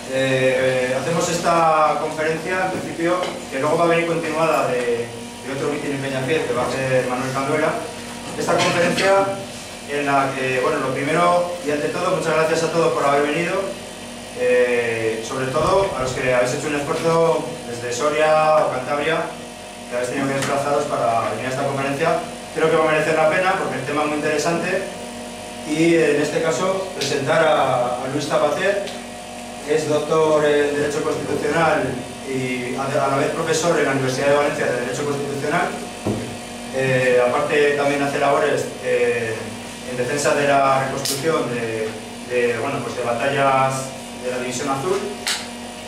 hacemos esta conferencia, en principio, que luego va a venir continuada de otro mitin en Peñafiel, que va a ser Manuel Canduela. Esta conferencia en la que, bueno, lo primero y ante todo, muchas gracias a todos por haber venido, sobre todo a los que habéis hecho un esfuerzo desde Soria o Cantabria, que habéis tenido que desplazaros para venir a esta conferencia. Creo que va a merecer la pena porque el tema es muy interesante y en este caso presentar a Luis Zapater, que es doctor en Derecho Constitucional y a la vez profesor en la Universidad de Valencia de Derecho Constitucional. Aparte también hace labores en defensa de la reconstrucción bueno, pues de batallas de la División Azul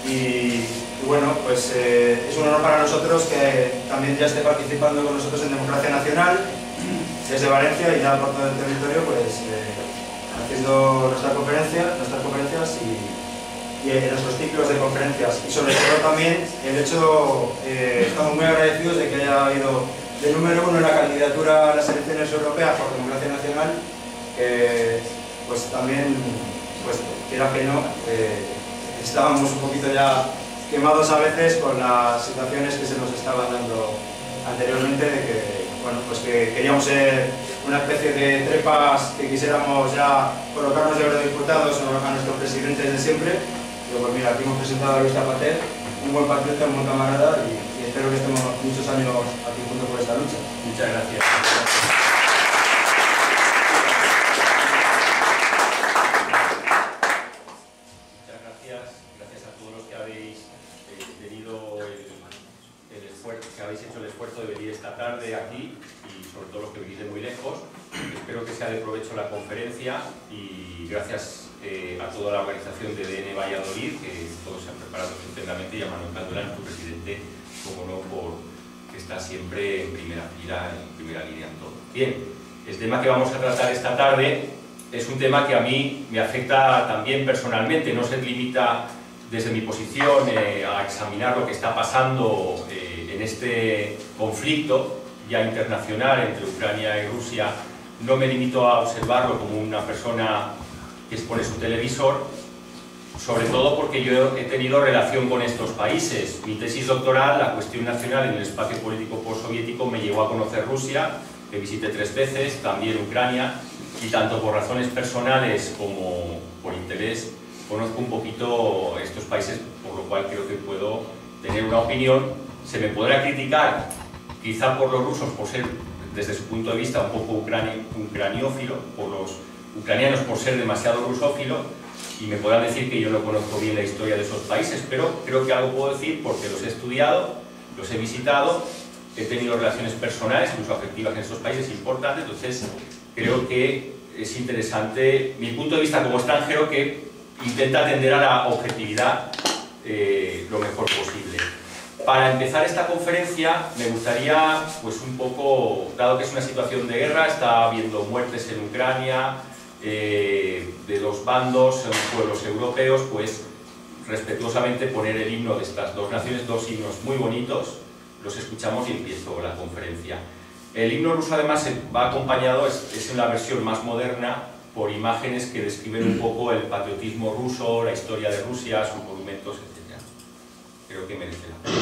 y bueno, pues es un honor para nosotros que también ya esté participando con nosotros en Democracia Nacional desde Valencia y ya por todo el territorio, pues haciendo nuestras conferencias y en nuestros ciclos de conferencias, y sobre todo también el hecho, estamos muy agradecidos de que haya habido de número 1 en la candidatura a las elecciones europeas por Democracia Nacional, que pues también, pues quiera que no, estábamos un poquito ya quemados a veces con las situaciones que se nos estaban dando anteriormente, de que, bueno, pues que queríamos ser una especie de trepas que quisiéramos ya colocarnos de eurodiputados a nuestros presidentes de siempre. Pero pues mira, aquí hemos presentado a Luis Zapater, un buen patriota, un buen camarada y espero que estemos muchos años aquí juntos por esta lucha. Muchas gracias. Gracias a todos los que habéis tenido el esfuerzo, que habéis hecho el esfuerzo de venir esta tarde aquí y sobre todo los que venís de muy lejos. Espero que sea de provecho la conferencia y gracias a toda la organización de DN Valladolid, que todos se han preparado estupendamente, y a Manuel Canduela, nuestro presidente, como no, que está siempre en primera fila, en primera línea en todo. Bien, el tema que vamos a tratar esta tarde es un tema que a mí me afecta también personalmente. No se limita desde mi posición a examinar lo que está pasando en este conflicto ya internacional entre Ucrania y Rusia. No me limito a observarlo como una persona que expone su televisor, sobre todo porque yo he tenido relación con estos países. Mi tesis doctoral, la cuestión nacional en el espacio político postsoviético, me llevó a conocer Rusia, que visité 3 veces, también Ucrania, y tanto por razones personales como por interés conozco un poquito estos países, por lo cual creo que puedo tener una opinión. Se me podrá criticar, quizá por los rusos, por ser, desde su punto de vista, un poco ucraniófilo, por los ucranianos por ser demasiado rusófilo, y me podrán decir que yo no conozco bien la historia de esos países, pero creo que algo puedo decir porque los he estudiado, los he visitado, he tenido relaciones personales, incluso afectivas en estos países importantes. Entonces creo que es interesante mi punto de vista como extranjero, que intenta atender a la objetividad lo mejor posible. Para empezar esta conferencia me gustaría, pues un poco, dado que es una situación de guerra, está habiendo muertes en Ucrania, de 2 bandos, son pueblos europeos, pues respetuosamente poner el himno de estas 2 naciones, 2 himnos muy bonitos, los escuchamos y empiezo la conferencia. El himno ruso además va acompañado, es en la versión más moderna, por imágenes que describen un poco el patriotismo ruso, la historia de Rusia, sus monumentos, etc. Creo que merece la pena.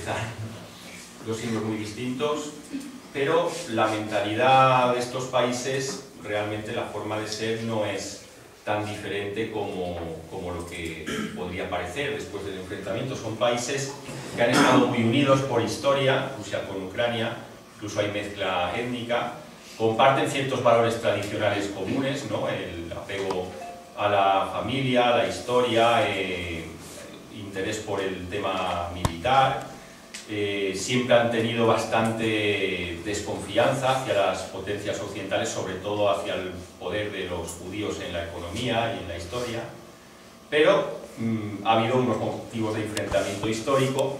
utilizar dos signos muy distintos, pero la mentalidad de estos países, realmente la forma de ser no es tan diferente como lo que podría parecer después del enfrentamiento. Son países que han estado muy unidos por historia, Rusia con Ucrania, incluso hay mezcla étnica, comparten ciertos valores tradicionales comunes, ¿no? El apego a la familia, a la historia, interés por el tema militar, siempre han tenido bastante desconfianza hacia las potencias occidentales, sobre todo hacia el poder de los judíos en la economía y en la historia, pero ha habido unos motivos de enfrentamiento histórico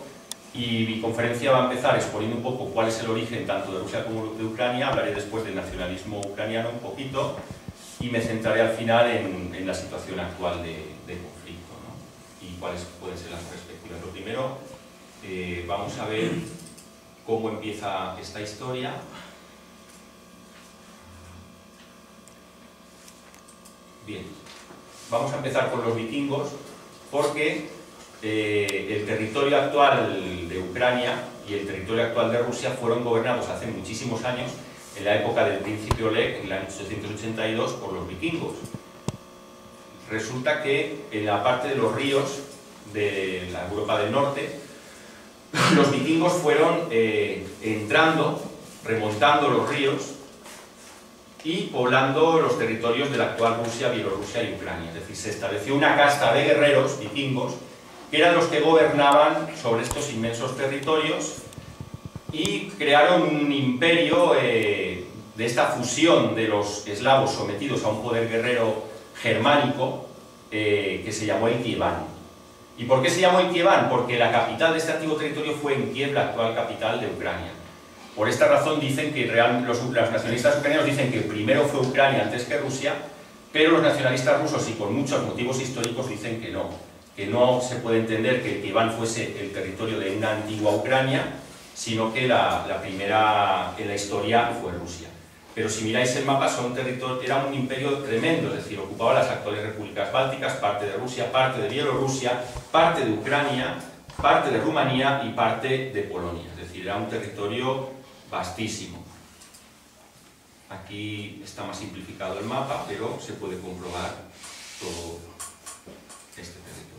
y mi conferencia va a empezar exponiendo un poco cuál es el origen tanto de Rusia como de Ucrania. Hablaré después del nacionalismo ucraniano un poquito y me centraré al final en la situación actual de conflicto, ¿no? Y cuáles pueden ser las perspectivas. Lo primero, vamos a ver cómo empieza esta historia. Bien, vamos a empezar con los vikingos porque el territorio actual de Ucrania y el territorio actual de Rusia fueron gobernados hace muchísimos años, en la época del príncipe Oleg, en el año 882, por los vikingos. Resulta que en la parte de los ríos de la Europa del Norte, los vikingos fueron entrando, remontando los ríos y poblando los territorios de la actual Rusia, Bielorrusia y Ucrania. Es decir, se estableció una casta de guerreros vikingos que eran los que gobernaban sobre estos inmensos territorios y crearon un imperio de esta fusión de los eslavos sometidos a un poder guerrero germánico que se llamó el Kievan. ¿Y por qué se llamó el Kievan? Porque la capital de este antiguo territorio fue en Kiev, la actual capital de Ucrania. Por esta razón dicen que los nacionalistas ucranianos dicen que primero fue Ucrania antes que Rusia, pero los nacionalistas rusos, y por muchos motivos históricos, dicen que no se puede entender que el Kievan fuese el territorio de una antigua Ucrania, sino que la primera en la historia fue Rusia. Pero si miráis el mapa, era un imperio tremendo, es decir, ocupaba las actuales repúblicas bálticas, parte de Rusia, parte de Bielorrusia, parte de Ucrania, parte de Rumanía y parte de Polonia. Es decir, era un territorio vastísimo. Aquí está más simplificado el mapa, pero se puede comprobar todo este territorio.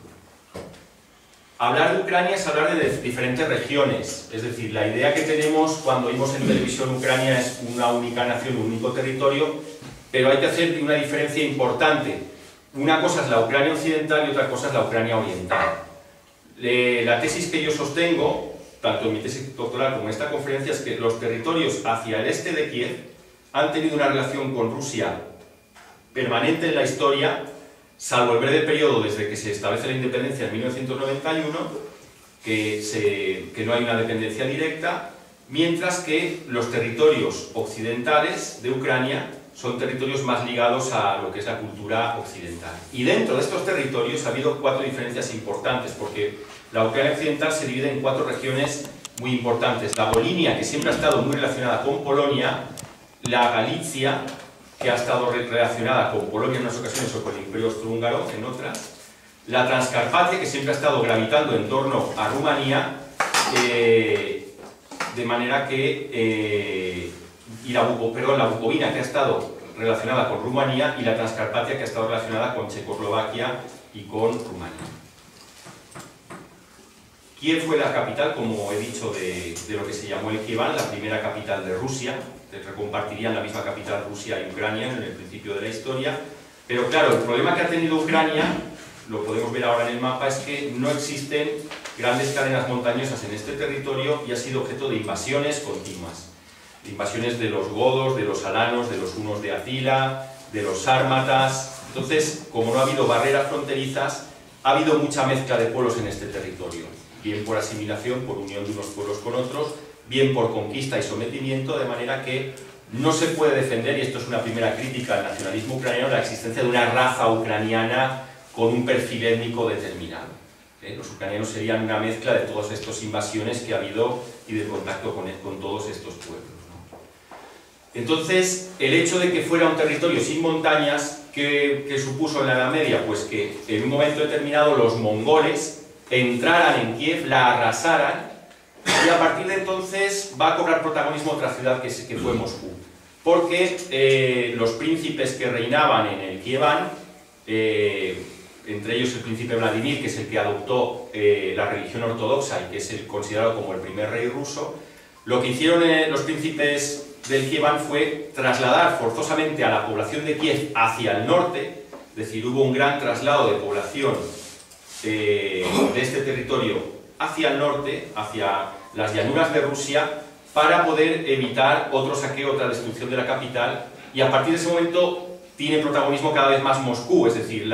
Hablar de Ucrania es hablar de diferentes regiones, es decir, la idea que tenemos cuando vimos en televisión Ucrania es una única nación, un único territorio, pero hay que hacer una diferencia importante. Una cosa es la Ucrania occidental y otra cosa es la Ucrania oriental. La tesis que yo sostengo, tanto en mi tesis doctoral como en esta conferencia, es que los territorios hacia el este de Kiev han tenido una relación con Rusia permanente en la historia, salvo el breve periodo desde que se establece la independencia en 1991, que no hay una dependencia directa, mientras que los territorios occidentales de Ucrania son territorios más ligados a lo que es la cultura occidental. Y dentro de estos territorios ha habido cuatro diferencias importantes, porque la Ucrania occidental se divide en cuatro regiones muy importantes. La Volinia, que siempre ha estado muy relacionada con Polonia, la Galicia, que ha estado relacionada con Polonia en unas ocasiones o con el Imperio Austrohúngaro en otras, la Transcarpatia, que siempre ha estado gravitando en torno a Rumanía, de manera que y la Bucovina, que ha estado relacionada con Rumanía, y la Transcarpatia, que ha estado relacionada con Checoslovaquia y con Rumanía. Kiev fue la capital, como he dicho, de lo que se llamó el Kievan, la primera capital de Rusia. Compartirían la misma capital Rusia y Ucrania en el principio de la historia, pero claro, el problema que ha tenido Ucrania, lo podemos ver ahora en el mapa, es que no existen grandes cadenas montañosas en este territorio y ha sido objeto de invasiones continuas. De invasiones de los godos, de los alanos, de los hunos de Atila, de los sármatas. Entonces, como no ha habido barreras fronterizas, ha habido mucha mezcla de pueblos en este territorio, bien por asimilación, por unión de unos pueblos con otros, bien por conquista y sometimiento, de manera que no se puede defender, y esto es una primera crítica al nacionalismo ucraniano, la existencia de una raza ucraniana con un perfil étnico determinado. Los ucranianos serían una mezcla de todas estas invasiones que ha habido y de contacto con todos estos pueblos, ¿no? Entonces, el hecho de que fuera un territorio sin montañas, ¿qué supuso en la Edad Media? Pues que en un momento determinado los mongoles entraran en Kiev, la arrasaran y a partir de entonces va a cobrar protagonismo otra ciudad que fue Moscú, porque los príncipes que reinaban en el Kievan, entre ellos el príncipe Vladimir, que es el que adoptó la religión ortodoxa y que es considerado como el primer rey ruso, lo que hicieron los príncipes del Kievan fue trasladar forzosamente a la población de Kiev hacia el norte, es decir, hubo un gran traslado de población de este territorio hacia el norte, hacia las llanuras de Rusia, para poder evitar otro saqueo, otra destrucción de la capital, y a partir de ese momento tiene protagonismo cada vez más Moscú, es decir,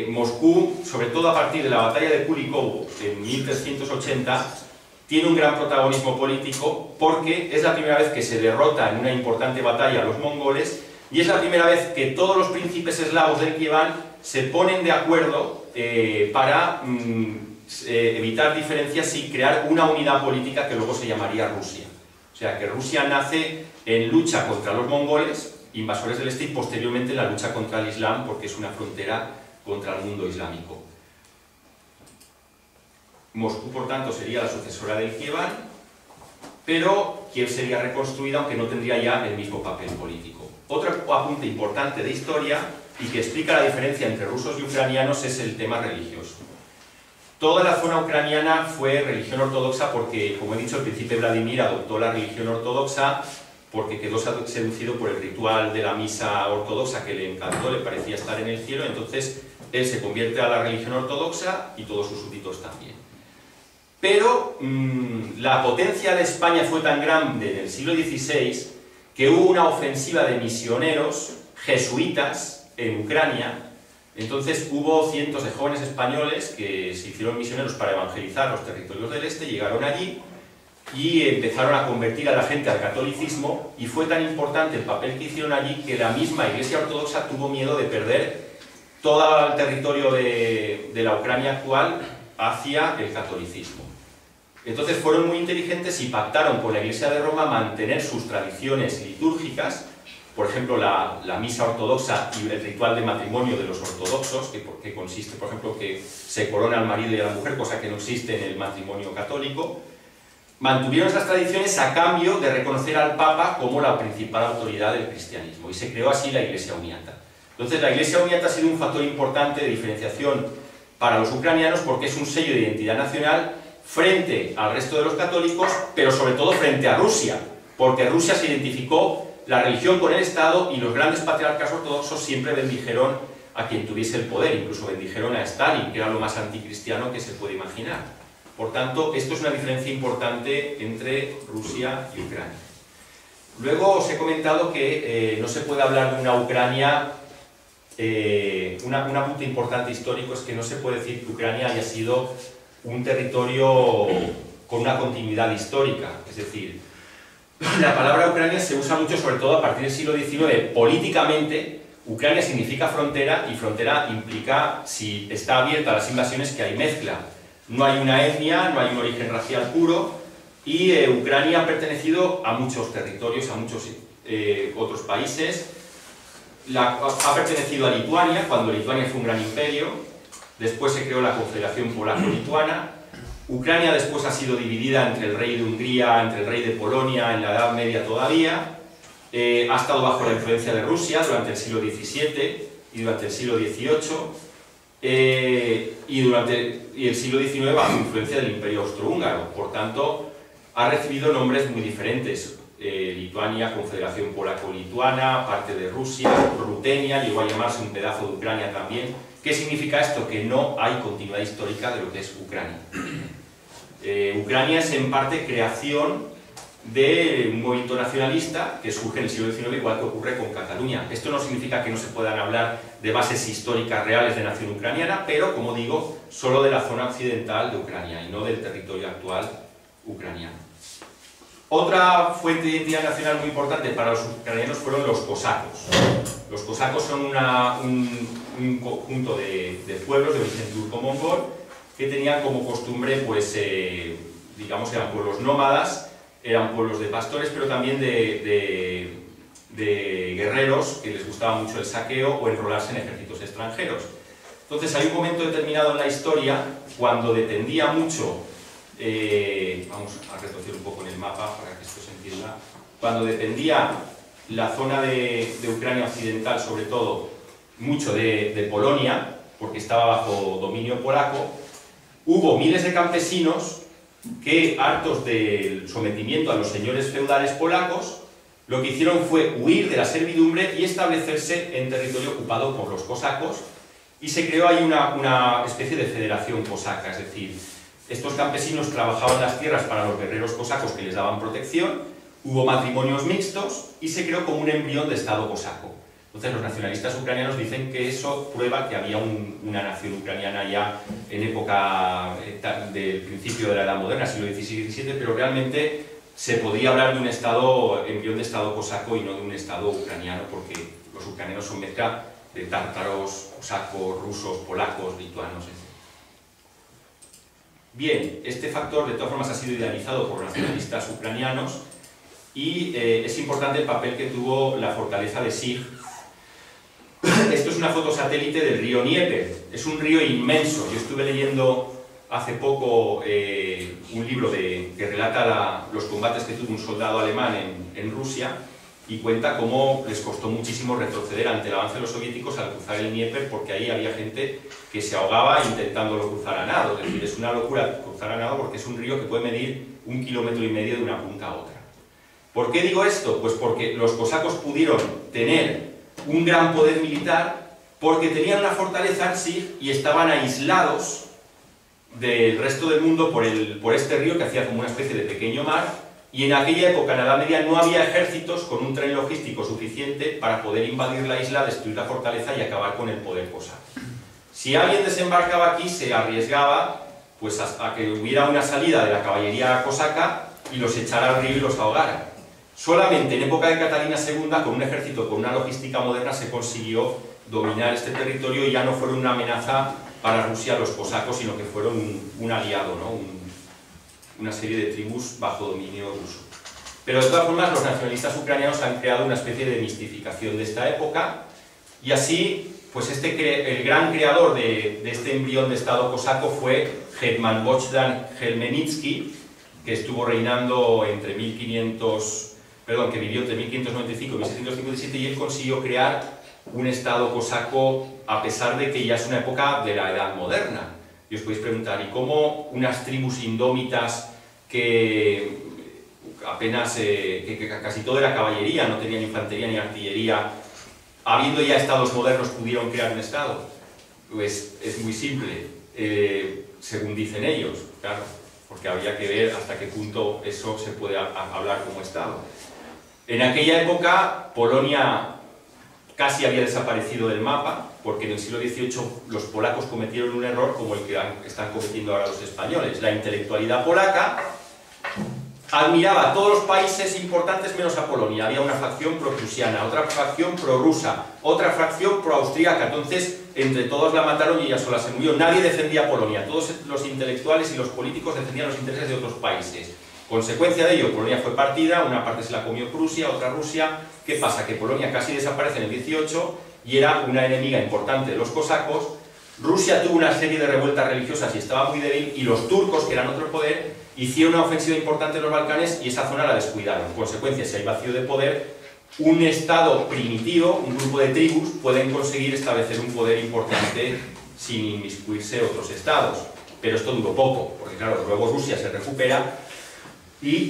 Moscú, sobre todo a partir de la batalla de Kulikovo en 1380, tiene un gran protagonismo político porque es la primera vez que se derrota en una importante batalla a los mongoles y es la primera vez que todos los príncipes eslavos del Kievan se ponen de acuerdo para evitar diferencias y crear una unidad política que luego se llamaría Rusia. O sea que Rusia nace en lucha contra los mongoles, invasores del este, y posteriormente en la lucha contra el Islam, porque es una frontera contra el mundo islámico. Moscú, por tanto, sería la sucesora del Kievan, pero Kiev sería reconstruida, aunque no tendría ya el mismo papel político. Otro apunte importante de historia, y que explica la diferencia entre rusos y ucranianos, es el tema religioso. Toda la zona ucraniana fue religión ortodoxa porque, como he dicho, el príncipe Vladimir adoptó la religión ortodoxa porque quedó seducido por el ritual de la misa ortodoxa que le encantó, le parecía estar en el cielo, entonces él se convierte a la religión ortodoxa y todos sus súbditos también. Pero la potencia de España fue tan grande en el siglo XVI que hubo una ofensiva de misioneros jesuitas en Ucrania. Entonces hubo cientos de jóvenes españoles que se hicieron misioneros para evangelizar los territorios del este, llegaron allí y empezaron a convertir a la gente al catolicismo, y fue tan importante el papel que hicieron allí que la misma Iglesia Ortodoxa tuvo miedo de perder todo el territorio de la Ucrania actual hacia el catolicismo. Entonces fueron muy inteligentes y pactaron con la Iglesia de Roma mantener sus tradiciones litúrgicas, por ejemplo la misa ortodoxa y el ritual de matrimonio de los ortodoxos, que consiste, por ejemplo, que se corona al marido y a la mujer, cosa que no existe en el matrimonio católico. Mantuvieron esas tradiciones a cambio de reconocer al Papa como la principal autoridad del cristianismo, y se creó así la Iglesia Uniata. Entonces la Iglesia Uniata ha sido un factor importante de diferenciación para los ucranianos porque es un sello de identidad nacional frente al resto de los católicos, pero sobre todo frente a Rusia, porque Rusia se identificó la religión con el Estado y los grandes patriarcas ortodoxos siempre bendijeron a quien tuviese el poder, incluso bendijeron a Stalin, que era lo más anticristiano que se puede imaginar. Por tanto, esto es una diferencia importante entre Rusia y Ucrania. Luego os he comentado que no se puede hablar de una Ucrania, un punto importante histórico es que no se puede decir que Ucrania haya sido un territorio con una continuidad histórica, es decir, la palabra Ucrania se usa mucho, sobre todo a partir del siglo XIX, políticamente. Ucrania significa frontera, y frontera implica, si está abierta a las invasiones, que hay mezcla. No hay una etnia, no hay un origen racial puro, y Ucrania ha pertenecido a muchos territorios, a muchos otros países. Ha pertenecido a Lituania, cuando Lituania fue un gran imperio. Después se creó la Confederación Polaco-Lituana. Ucrania después ha sido dividida entre el rey de Hungría, entre el rey de Polonia, en la Edad Media todavía. Ha estado bajo la influencia de Rusia durante el siglo XVII y durante el siglo XVIII. Y el siglo XIX bajo influencia del Imperio Austrohúngaro. Por tanto, ha recibido nombres muy diferentes. Lituania, Confederación Polaco-Lituana, parte de Rusia, Rutenia, llegó a llamarse un pedazo de Ucrania también. ¿Qué significa esto? Que no hay continuidad histórica de lo que es Ucrania. Ucrania es en parte creación de un movimiento nacionalista que surge en el siglo XIX, igual que ocurre con Cataluña. Esto no significa que no se puedan hablar de bases históricas reales de nación ucraniana, pero, como digo, solo de la zona occidental de Ucrania y no del territorio actual ucraniano. Otra fuente de identidad nacional muy importante para los ucranianos fueron los cosacos. Los cosacos son un conjunto de pueblos de origen turco-mongol que tenían como costumbre, pues, digamos, eran pueblos nómadas, eran pueblos de pastores, pero también de guerreros que les gustaba mucho el saqueo o enrolarse en ejércitos extranjeros. Entonces hay un momento determinado en la historia cuando dependía mucho vamos a retroceder un poco en el mapa para que esto se entienda, cuando dependía la zona de Ucrania occidental, sobre todo, mucho de Polonia, porque estaba bajo dominio polaco, hubo miles de campesinos que, hartos del sometimiento a los señores feudales polacos, lo que hicieron fue huir de la servidumbre y establecerse en territorio ocupado por los cosacos, y se creó ahí una especie de federación cosaca, es decir, estos campesinos trabajaban las tierras para los guerreros cosacos que les daban protección, hubo matrimonios mixtos y se creó como un embrión de estado cosaco. Entonces los nacionalistas ucranianos dicen que eso prueba que había una nación ucraniana ya en época del principio de la Edad Moderna, siglo XVI y XVII, pero realmente se podría hablar de un embrión de estado cosaco y no de un estado ucraniano, porque los ucranianos son mezcla de tártaros, cosacos, rusos, polacos, lituanos, etc. Bien, este factor de todas formas ha sido idealizado por nacionalistas ucranianos y es importante el papel que tuvo la fortaleza de Sig. Esto es una foto satélite del río Dnieper, es un río inmenso. Yo estuve leyendo hace poco un libro que relata los combates que tuvo un soldado alemán en Rusia, y cuenta cómo les costó muchísimo retroceder ante el avance de los soviéticos al cruzar el Dnieper, porque ahí había gente que se ahogaba intentándolo cruzar a nado. Es decir, es una locura cruzar a nado porque es un río que puede medir 1,5 kilómetros de una punta a otra. ¿Por qué digo esto? Pues porque los cosacos pudieron tener un gran poder militar porque tenían una fortaleza en sí y estaban aislados del resto del mundo por este río que hacía como una especie de pequeño mar. Y en aquella época, en la Edad Media, no había ejércitos con un tren logístico suficiente para poder invadir la isla, destruir la fortaleza y acabar con el poder cosaco. Si alguien desembarcaba aquí, se arriesgaba pues, a que hubiera una salida de la caballería cosaca y los echara al río y los ahogara. Solamente en época de Catalina II, con un ejército con una logística moderna, se consiguió dominar este territorio y ya no fueron una amenaza para Rusia los cosacos, sino que fueron un aliado, ¿no? Una serie de tribus bajo dominio ruso. Pero de todas formas los nacionalistas ucranianos han creado una especie de mistificación de esta época, y así pues el gran creador de este embrión de estado cosaco fue Hetman Bogdan Khmelnytsky, que estuvo reinando que vivió entre 1595 y 1657, y él consiguió crear un estado cosaco a pesar de que ya es una época de la Edad Moderna. Y os podéis preguntar, ¿y cómo unas tribus indómitas que apenas, que casi todo era caballería, no tenían infantería ni artillería, habiendo ya estados modernos, pudieron crear un estado? Pues es muy simple, según dicen ellos, claro, porque habría que ver hasta qué punto eso se puede hablar como estado. En aquella época, Polonia casi había desaparecido del mapa, porque en el siglo XVIII los polacos cometieron un error como el que están cometiendo ahora los españoles. La intelectualidad polaca admiraba a todos los países importantes menos a Polonia. Había una facción pro-prusiana, otra facción pro-rusa, otra facción pro-austríaca. Entonces, entre todos la mataron y ella sola se murió. Nadie defendía a Polonia. Todos los intelectuales y los políticos defendían los intereses de otros países. Consecuencia de ello, Polonia fue partida, una parte se la comió Prusia, otra Rusia. ¿Qué pasa? Que Polonia casi desaparece en el 18 y era una enemiga importante de los cosacos. Rusia tuvo una serie de revueltas religiosas y estaba muy débil, y los turcos, que eran otro poder, hicieron una ofensiva importante en los Balcanes y esa zona la descuidaron. Consecuencia, si hay vacío de poder, un estado primitivo, un grupo de tribus, pueden conseguir establecer un poder importante sin inmiscuirse otros estados. Pero esto duró poco, porque claro, luego Rusia se recupera y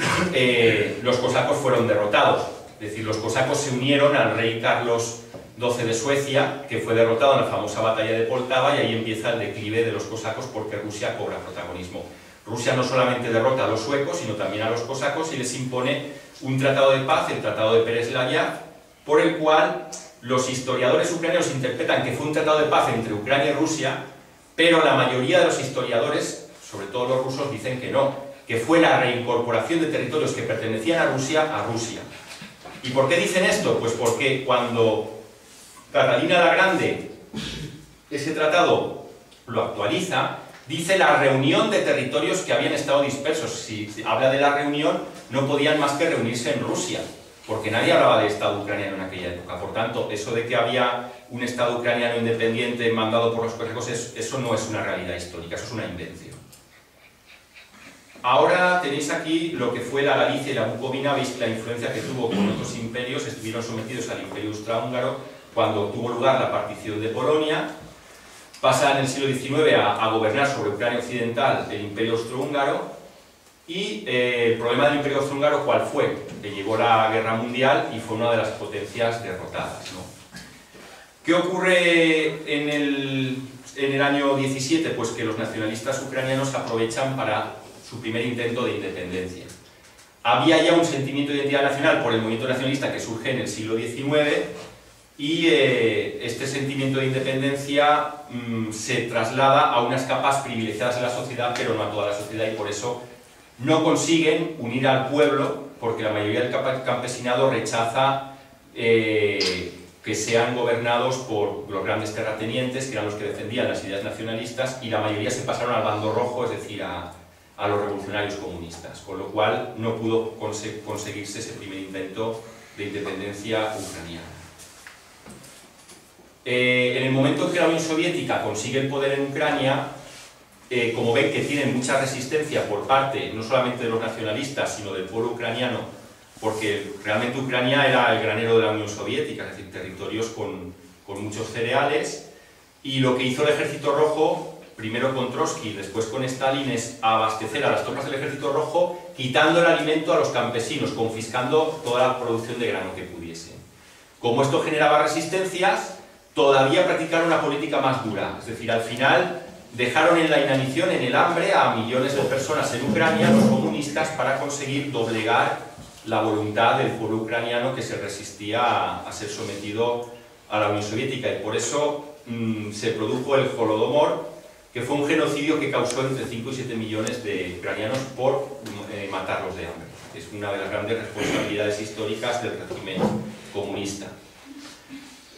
los cosacos fueron derrotados. Es decir, los cosacos se unieron al rey Carlos XII de Suecia, que fue derrotado en la famosa batalla de Poltava, y ahí empieza el declive de los cosacos porque Rusia cobra protagonismo. Rusia no solamente derrota a los suecos, sino también a los cosacos, y les impone un tratado de paz, el Tratado de Pereslavia, por el cual los historiadores ucranianos interpretan que fue un tratado de paz entre Ucrania y Rusia, pero la mayoría de los historiadores, sobre todo los rusos, dicen que no, que fue la reincorporación de territorios que pertenecían a Rusia. ¿Y por qué dicen esto? Pues porque cuando Catalina la Grande ese tratado lo actualiza, dice la reunión de territorios que habían estado dispersos. Si habla de la reunión, no podían más que reunirse en Rusia, porque nadie hablaba de Estado ucraniano en aquella época. Por tanto, eso de que había un Estado ucraniano independiente mandado por los cosacos, eso no es una realidad histórica, eso es una invención. Ahora tenéis aquí lo que fue la Galicia y la Bucovina, veis la influencia que tuvo con otros imperios, estuvieron sometidos al Imperio Austrohúngaro cuando tuvo lugar la partición de Polonia. Pasa en el siglo XIX a gobernar sobre Ucrania Occidental el Imperio Austrohúngaro, y el problema del Imperio Austrohúngaro, ¿cuál fue? Que llegó la Guerra Mundial y fue una de las potencias derrotadas, ¿no? ¿Qué ocurre en el año 17? Pues que los nacionalistas ucranianos aprovechan para su primer intento de independencia. Había ya un sentimiento de identidad nacional por el movimiento nacionalista que surge en el siglo XIX, y este sentimiento de independencia se traslada a unas capas privilegiadas de la sociedad, pero no a toda la sociedad, y por eso no consiguen unir al pueblo, porque la mayoría del campesinado rechaza que sean gobernados por los grandes terratenientes, que eran los que defendían las ideas nacionalistas, y la mayoría se pasaron al bando rojo, es decir, a los revolucionarios comunistas, con lo cual no pudo conseguirse ese primer intento de independencia ucraniana. En el momento en que la Unión Soviética consigue el poder en Ucrania, como ven que tienen mucha resistencia por parte no solamente de los nacionalistas, sino del pueblo ucraniano, porque realmente Ucrania era el granero de la Unión Soviética, es decir, territorios con muchos cereales, y lo que hizo el Ejército Rojo, primero con Trotsky, después con Stalin, es abastecer a las tropas del Ejército Rojo, quitando el alimento a los campesinos, confiscando toda la producción de grano que pudiesen. Como esto generaba resistencias, todavía practicaron una política más dura, es decir, al final dejaron en la inanición, en el hambre, a millones de personas en Ucrania, los comunistas, para conseguir doblegar la voluntad del pueblo ucraniano que se resistía a ser sometido a la Unión Soviética, y por eso se produjo el Holodomor, que fue un genocidio que causó entre 5 y 7 millones de ucranianos por matarlos de hambre. Es una de las grandes responsabilidades históricas del régimen comunista.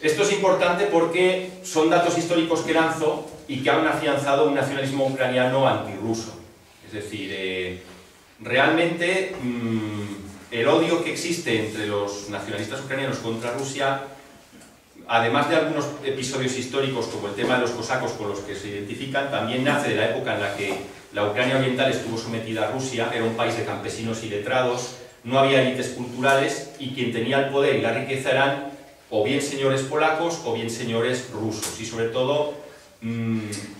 Esto es importante porque son datos históricos que lanzo y que han afianzado un nacionalismo ucraniano antirruso. Es decir, realmente el odio que existe entre los nacionalistas ucranianos contra Rusia, además de algunos episodios históricos como el tema de los cosacos con los que se identifican, también nace de la época en la que la Ucrania oriental estuvo sometida a Rusia, era un país de campesinos y letrados, no había élites culturales, y quien tenía el poder y la riqueza eran o bien señores polacos o bien señores rusos, y sobre todo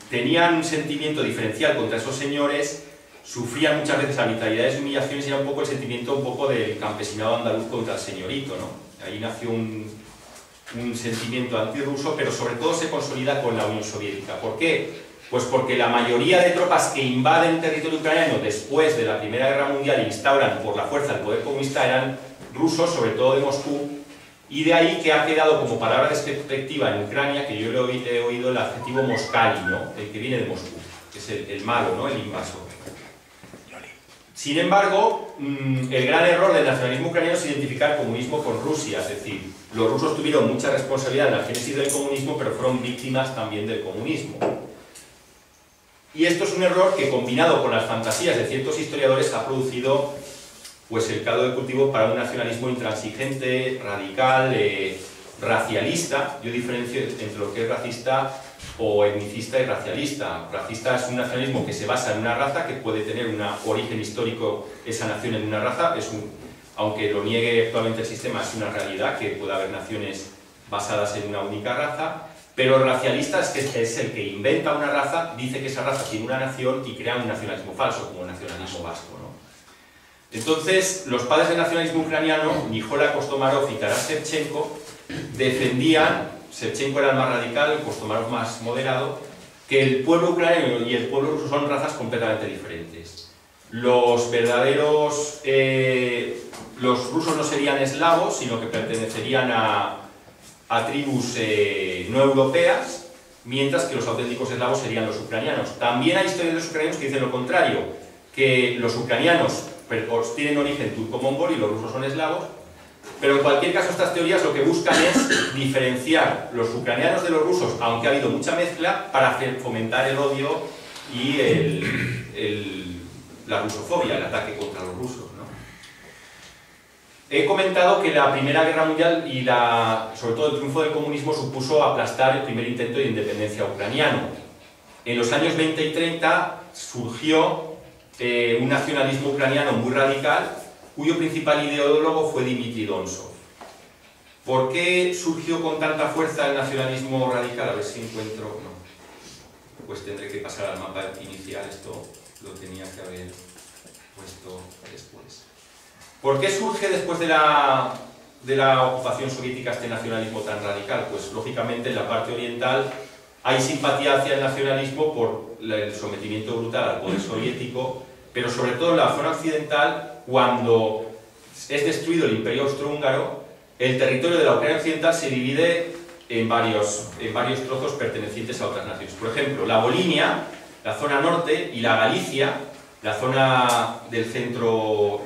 tenían un sentimiento diferencial contra esos señores, sufrían muchas veces arbitrariedades y humillaciones, y era un poco el sentimiento del campesinado andaluz contra el señorito, ¿no? Ahí nació un sentimiento antirruso, pero sobre todo se consolida con la Unión Soviética. ¿Por qué? Pues porque la mayoría de tropas que invaden territorio ucraniano después de la Primera Guerra Mundial e instauran por la fuerza el poder comunista eran rusos, sobre todo de Moscú, y de ahí que ha quedado como palabra despectiva en Ucrania, que yo he oído el adjetivo Moskali, ¿no? El que viene de Moscú, que es el malo, ¿no? El invasor. Sin embargo, el gran error del nacionalismo ucraniano es identificar el comunismo con Rusia, es decir, los rusos tuvieron mucha responsabilidad en la génesis del comunismo, pero fueron víctimas también del comunismo. Y esto es un error que, combinado con las fantasías de ciertos historiadores, ha producido pues el caldo de cultivo para un nacionalismo intransigente, radical, racialista. Yo diferencio entre lo que es racista o etnicista y racialista. Racista es un nacionalismo que se basa en una raza, que puede tener un origen histórico esa nación en una raza, aunque lo niegue actualmente el sistema, es una realidad que puede haber naciones basadas en una única raza, pero el racialista es el que inventa una raza, dice que esa raza tiene una nación y crea un nacionalismo falso, como el nacionalismo vasco, ¿no? Entonces, los padres del nacionalismo ucraniano, Nijola, Kostomarov y Taras Shevchenko, defendían, Shevchenko era el más radical, Kostomarov más moderado, que el pueblo ucraniano y el pueblo ruso son razas completamente diferentes. Los verdaderos, los rusos no serían eslavos, sino que pertenecerían a tribus no europeas, mientras que los auténticos eslavos serían los ucranianos. También hay historiadores ucranianos que dicen lo contrario, que los ucranianos tienen origen turco-mongol y los rusos son eslavos, pero en cualquier caso estas teorías lo que buscan es diferenciar los ucranianos de los rusos, aunque ha habido mucha mezcla, para fomentar el odio y la rusofobia, el ataque contra los rusos, ¿no? He comentado que la Primera Guerra Mundial y sobre todo el triunfo del comunismo supuso aplastar el primer intento de independencia ucraniano. En los años 20 y 30 surgió un nacionalismo ucraniano muy radical, cuyo principal ideólogo fue Dmitry Donsov. ¿Por qué surgió con tanta fuerza el nacionalismo radical? A ver si encuentro... No. Pues tendré que pasar al mapa inicial, esto lo tenía que haber puesto después. ¿Por qué surge después de la ocupación soviética este nacionalismo tan radical? Pues lógicamente en la parte oriental hay simpatía hacia el nacionalismo por el sometimiento brutal al poder soviético, pero sobre todo en la zona occidental, cuando es destruido el Imperio Austrohúngaro, el territorio de la Ucrania occidental se divide en varios trozos pertenecientes a otras naciones. Por ejemplo, la Volinia, la zona norte, y la Galicia, la zona del centro...